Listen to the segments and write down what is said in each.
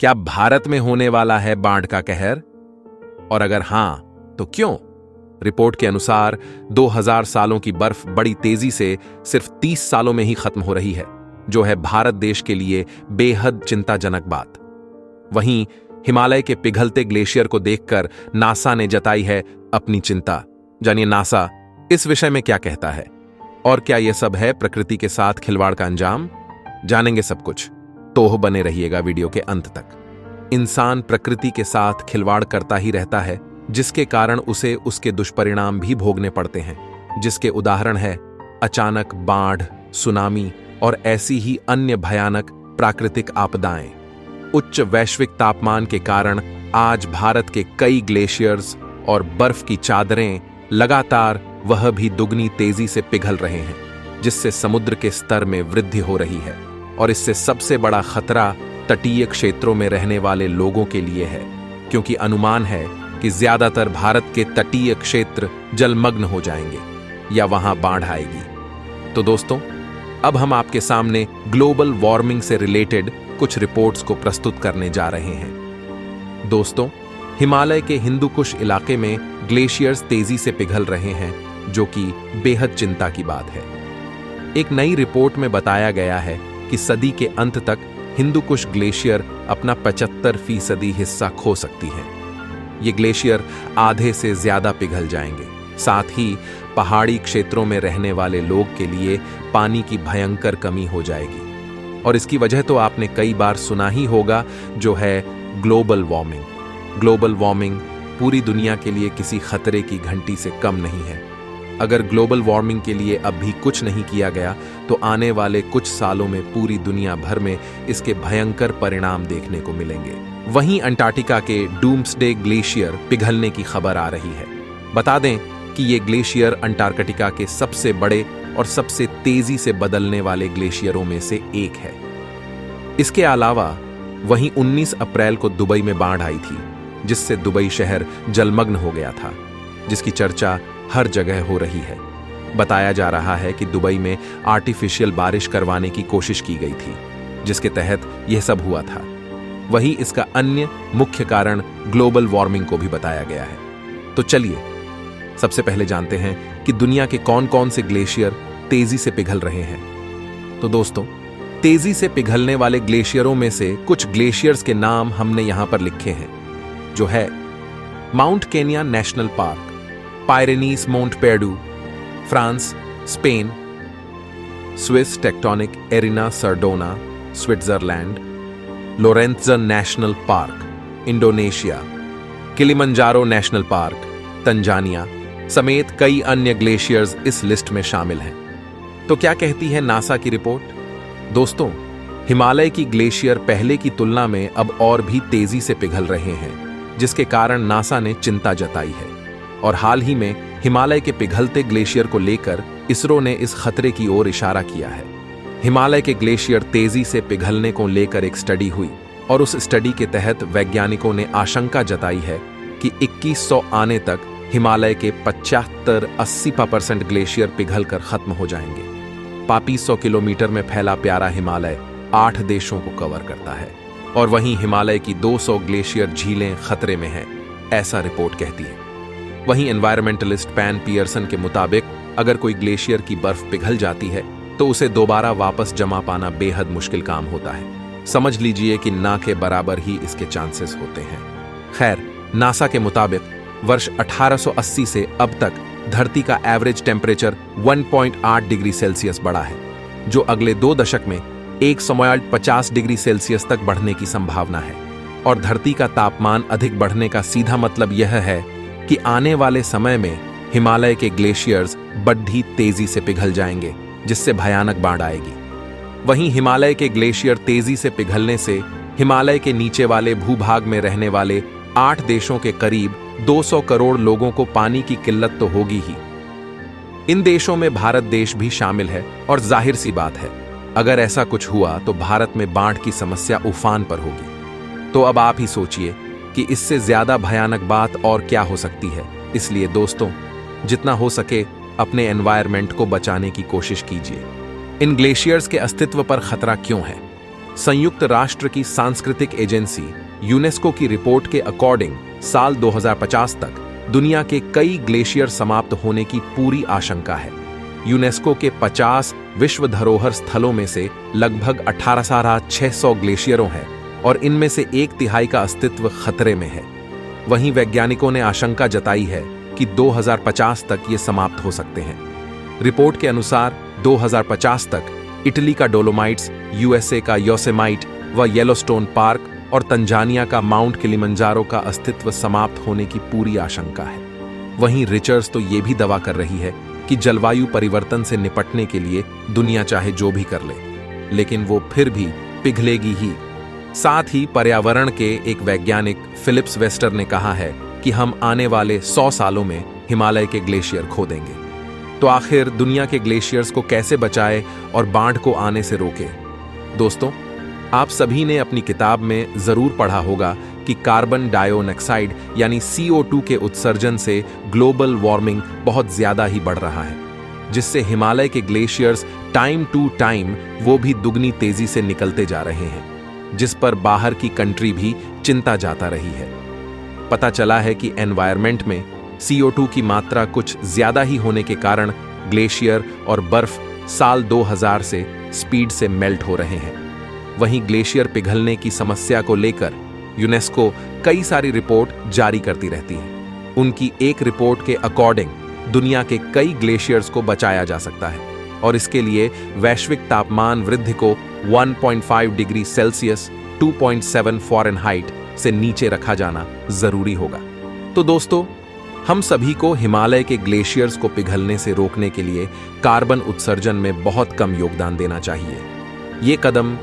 क्या भारत में होने वाला है बाढ़ का कहर? और अगर हां, तो क्यों? रिपोर्ट के अनुसार 2000 सालों की बर्फ बड़ी तेजी से सिर्फ 30 सालों में ही खत्म हो रही है, जो है भारत देश के लिए बेहद चिंताजनक बात। वहीं हिमालय के पिघलते ग्लेशियर को देखकर नासा ने जताई है अपनी चिंता। जानिए नासा इस विषय में क्या कहता है, और क्या यह सब है प्रकृति के साथ खिलवाड़ का अंजाम? जानेंगे सब कुछ, तो बने रहिएगा वीडियो के अंत तक। इंसान प्रकृति के साथ खिलवाड़ करता ही रहता है, जिसके कारण उसे उसके दुष्परिणाम भी भोगने पड़ते हैं, जिसके उदाहरण है अचानक बाढ़, सुनामी और ऐसी ही अन्य भयानक प्राकृतिक आपदाएं। उच्च वैश्विक तापमान के कारण आज भारत के कई ग्लेशियर्स और बर्फ की चादरें लगातार वह भी दुगनी तेजी से पिघल रहे हैं, जिससे समुद्र के स्तर में वृद्धि हो रही है। और इससे सबसे बड़ा खतरा तटीय क्षेत्रों में रहने वाले लोगों के लिए है, क्योंकि अनुमान है कि ज्यादातर भारत के तटीय क्षेत्र जलमग्न हो जाएंगे या वहां बाढ़ आएगी। तो दोस्तों, अब हम आपके सामने ग्लोबल वार्मिंग से रिलेटेड कुछ रिपोर्ट्स को प्रस्तुत करने जा रहे हैं। दोस्तों, हिमालय के हिंदुकुश इलाके में ग्लेशियर्स तेजी से पिघल रहे हैं, जो कि बेहद चिंता की बात है। एक नई रिपोर्ट में बताया गया है कि सदी के अंत तक हिंदुकुश ग्लेशियर अपना 75% हिस्सा खो सकती है। ये ग्लेशियर आधे से ज्यादा पिघल जाएंगे। साथ ही पहाड़ी क्षेत्रों में रहने वाले लोग के लिए पानी की भयंकर कमी हो जाएगी। और इसकी वजह तो आपने कई बार सुना ही होगा, जो है ग्लोबल वार्मिंग। ग्लोबल वार्मिंग पूरी दुनिया के लिए किसी खतरे की घंटी से कम नहीं है। अगर ग्लोबल वार्मिंग के लिए अब भी कुछ नहीं किया गया, तो आने वाले कुछ सालों में पूरी दुनिया भर में इसके भयंकर परिणाम देखने को मिलेंगे। वहीं अंटार्कटिका के डूम्सडे ग्लेशियर पिघलने की खबर आ रही है। बता दें कि ये ग्लेशियर अंटार्कटिका के सबसे बड़े और सबसे तेजी से बदलने वाले ग्लेशियरों में से एक है। इसके अलावा वहीं 19 अप्रैल को दुबई में बाढ़ आई थी, जिससे दुबई शहर जलमग्न हो गया था, जिसकी चर्चा हर जगह हो रही है। बताया जा रहा है कि दुबई में आर्टिफिशियल बारिश करवाने की कोशिश की गई थी, जिसके तहत यह सब हुआ था। वहीं इसका अन्य मुख्य कारण ग्लोबल वार्मिंग को भी बताया गया है। तो चलिए सबसे पहले जानते हैं कि दुनिया के कौन कौन से ग्लेशियर तेजी से पिघल रहे हैं। तो दोस्तों, तेजी से पिघलने वाले ग्लेशियरों में से कुछ ग्लेशियर्स के नाम हमने यहां पर लिखे हैं, जो है mount Kenya national park, Pyrenees Mont Perdu, France, Spain, Swiss tectonic arena Sardona, Switzerland, Lorentz national park, Indonesia, Kilimanjaro national park, Tanzania समेत कई अन्य ग्लेशियर्स इस लिस्ट में शामिल हैं। तो क्या कहती है नासा की रिपोर्ट? दोस्तों, हिमालय की ग्लेशियर पहले की तुलना में अब और भी तेजी से पिघल रहे हैं, जिसके कारण नासा ने चिंता जताई है। और हाल ही में हिमालय के पिघलते ग्लेशियर को लेकर इसरो ने इस खतरे की ओर इशारा किया है। हिमालय के ग्लेशियर तेजी से पिघलने को लेकर एक स्टडी हुई, और उस स्टडी के तहत वैज्ञानिकों ने आशंका जताई है कि 2100 आने तक हिमालय के 75-80% ग्लेशियर पिघल कर खत्म हो जाएंगे। 3500 किलोमीटर में फैला प्यारा हिमालय 8 देशों को कवर करता है, और वहीं हिमालय की 200 ग्लेशियर झीलें खतरे में हैं, ऐसा रिपोर्ट कहती है। वहीं एनवायरमेंटलिस्ट पैन पियर्सन के मुताबिक अगर कोई ग्लेशियर की बर्फ पिघल जाती है, तो उसे दोबारा वापस जमा पाना बेहद मुश्किल काम होता है। समझ लीजिए कि ना के बराबर ही इसके चांसेस होते हैं। खैर, नासा के मुताबिक वर्ष 1880 से अब तक धरती का एवरेज टेम्परेचर 1.8 डिग्री सेल्सियस बढ़ा है, जो अगले 2 दशक में 150 डिग्री सेल्सियस तक बढ़ने की संभावना है। और धरती का तापमान अधिक बढ़ने का सीधा मतलब यह है कि आने वाले समय में हिमालय के ग्लेशियर्स बढ़ी तेजी से पिघल जाएंगे, जिससे भयानक बाढ़ आएगी। वहीं हिमालय के ग्लेशियर तेजी से पिघलने से हिमालय के नीचे वाले भूभाग में रहने वाले 8 देशों के करीब 200 करोड़ लोगों को पानी की किल्लत तो होगी ही। इन देशों में भारत देश भी शामिल है, और जाहिर सी बात है, अगर ऐसा कुछ हुआ तो भारत में बाढ़ की समस्या उफान पर होगी। तो अब आप ही सोचिए कि इससे ज्यादा भयानक बात और क्या हो सकती है। इसलिए दोस्तों, जितना हो सके अपने एनवायरनमेंट को बचाने की कोशिश कीजिए। इन ग्लेशियर्स के अस्तित्व पर खतरा क्यों है? संयुक्त राष्ट्र की सांस्कृतिक एजेंसी यूनेस्को की रिपोर्ट के अकॉर्डिंग साल 2050 तक दुनिया के कई ग्लेशियर समाप्त होने की पूरी आशंका है। यूनेस्को के 50 विश्व धरोहर स्थलों में से लगभग 18,600 ग्लेशियरों हैं और इनमें से 1/3 का अस्तित्व खतरे में है। वहीं वैज्ञानिकों ने आशंका जताई है कि 2050 तक ये समाप्त हो सकते हैं। रिपोर्ट के अनुसार 2050 तक इटली का डोलोमाइट्स, यूएसए का योसेमाइट व येलोस्टोन पार्क और तंजानिया का माउंट किलिमंजारो का अस्तित्व समाप्त होने की पूरी आशंका है। वहीं रिचर्स तो ये भी दावा कर रही है कि जलवायु परिवर्तन से निपटने के लिए दुनिया चाहे जो भी कर ले, लेकिन वो फिर भी पिघलेगी ही। साथ ही पर्यावरण के एक वैज्ञानिक फिलिप्स वेस्टर ने कहा है कि हम आने वाले 100 सालों में हिमालय के ग्लेशियर खो देंगे। तो आखिर दुनिया के ग्लेशियर्स को कैसे बचाए और बाढ़ को आने से रोके? दोस्तों, आप सभी ने अपनी किताब में जरूर पढ़ा होगा कि कार्बन डाइऑक्साइड यानी CO2 के उत्सर्जन से ग्लोबल वार्मिंग बहुत ज्यादा ही बढ़ रहा है, जिससे हिमालय के ग्लेशियर्स टाइम टू टाइम वो भी दुगनी तेजी से निकलते जा रहे हैं, जिस पर बाहर की कंट्री भी चिंता जाता रही है। पता चला है कि एनवायरनमेंट में CO2 की मात्रा कुछ ज्यादा ही होने के कारण ग्लेशियर और बर्फ साल 2000 से स्पीड से मेल्ट हो रहे हैं। वहीं ग्लेशियर पिघलने की समस्या को लेकर यूनेस्को कई सारी रिपोर्ट जारी करती रहती है। उनकी एक रिपोर्ट के अकॉर्डिंग दुनिया के कई ग्लेशियर्स को बचाया जा सकता है और इसके लिए वैश्विक तापमान वृद्धि को 1.5 डिग्री सेल्सियस 2.7 फ़ारेनहाइट से नीचे रखा जाना जरूरी होगा। तो दोस्तों, हम सभी को हिमालय के ग्लेशियर्स को पिघलने से रोकने के लिए कार्बन उत्सर्जन में बहुत कम योगदान देना चाहिए। ये कदम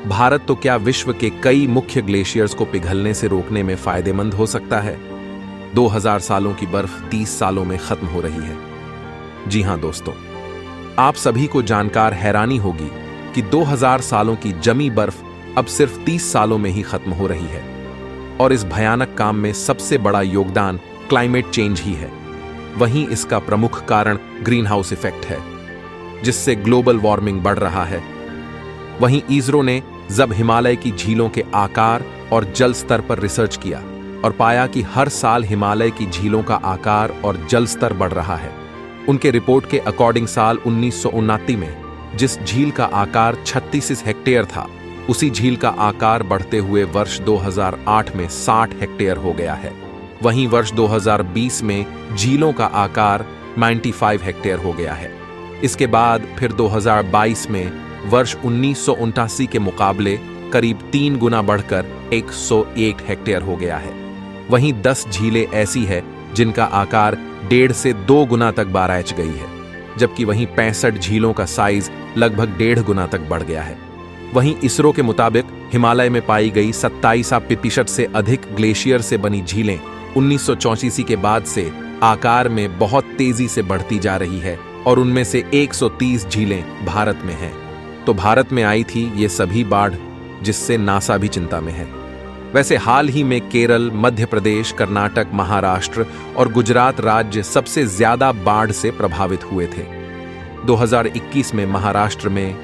भारत तो क्या विश्व के कई मुख्य ग्लेशियर्स को पिघलने से रोकने में फायदेमंद हो सकता है। 2000 सालों की बर्फ 30 सालों में खत्म हो रही है। जी हां दोस्तों, आप सभी को जानकर हैरानी होगी कि 2000 सालों की जमी बर्फ अब सिर्फ 30 सालों में ही खत्म हो रही है। और इस भयानक काम में सबसे बड़ा योगदान क्लाइमेट चेंज ही है। वहीं इसका प्रमुख कारण ग्रीन हाउस इफेक्ट है, जिससे ग्लोबल वार्मिंग बढ़ रहा है। वहीं इसरो ने जब हिमालय की झीलों के आकार और जल स्तर पर रिसर्च किया और पाया कि हर साल हिमालय की झीलों का आकार और जल स्तर बढ़ रहा है। उनके रिपोर्ट के अकॉर्डिंग साल 1959 में जिस झील का आकार 36 हेक्टेयर था, उसी झील का आकार बढ़ते हुए वर्ष 2008 में 60 हेक्टेयर हो गया है। वहीं वर्ष 2020 में झीलों का आकार 95 हेक्टेयर हो गया है। इसके बाद फिर 2022 में वर्ष 1989 के मुकाबले करीब 3 गुना बढ़कर 101 हेक्टेयर हो गया है। वहीं 10 झीलें ऐसी है जिनका आकार 1.5 से 2 गुना तक बाराच गई है, जबकि वहीं 65 झीलों का साइज लगभग 1.5 गुना तक बढ़ गया है। वहीं इसरो के मुताबिक हिमालय में पाई गई 27% से अधिक ग्लेशियर से बनी झीलें 1984 के बाद से आकार में बहुत तेजी से बढ़ती जा रही है और उनमें से 130 झीलें भारत में हैं। तो भारत में आई थी ये सभी बाढ़, जिससे नासा भी चिंता में है। वैसे हाल ही में केरल, मध्य प्रदेश, कर्नाटक, महाराष्ट्र और गुजरात राज्य सबसे ज्यादा बाढ़ से प्रभावित हुए थे। 2021 में महाराष्ट्र में,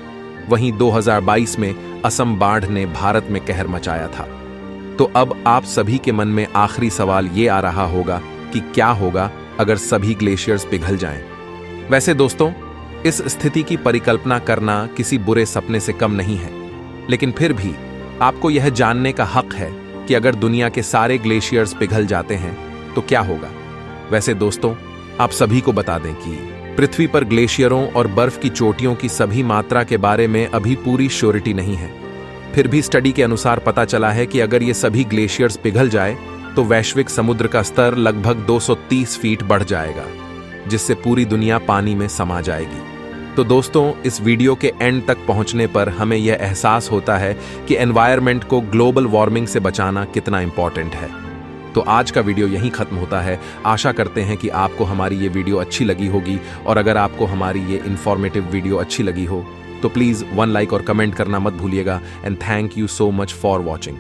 वहीं 2022 में असम बाढ़ ने भारत में कहर मचाया था। तो अब आप सभी के मन में आखिरी सवाल ये आ रहा होगा कि क्या होगा अगर सभी ग्लेशियर्स पिघल जाएं। वैसे दोस्तों, इस स्थिति की परिकल्पना करना किसी बुरे सपने से कम नहीं है, लेकिन फिर भी आपको यह जानने का हक है कि अगर दुनिया के सारे ग्लेशियर्स पिघल जाते हैं तो क्या होगा। वैसे दोस्तों, आप सभी को बता दें कि पृथ्वी पर ग्लेशियरों और बर्फ की चोटियों की सभी मात्रा के बारे में अभी पूरी श्योरिटी नहीं है। फिर भी स्टडी के अनुसार पता चला है कि अगर ये सभी ग्लेशियर्स पिघल जाए तो वैश्विक समुद्र का स्तर लगभग 230 फीट बढ़ जाएगा, जिससे पूरी दुनिया पानी में समा जाएगी। तो दोस्तों, इस वीडियो के एंड तक पहुंचने पर हमें यह एहसास होता है कि एनवायरनमेंट को ग्लोबल वार्मिंग से बचाना कितना इंपॉर्टेंट है। तो आज का वीडियो यहीं खत्म होता है। आशा करते हैं कि आपको हमारी ये वीडियो अच्छी लगी होगी, और अगर आपको हमारी ये इंफॉर्मेटिव वीडियो अच्छी लगी हो तो प्लीज़ 1 लाइक और कमेंट करना मत भूलिएगा। And thank you so much for watching.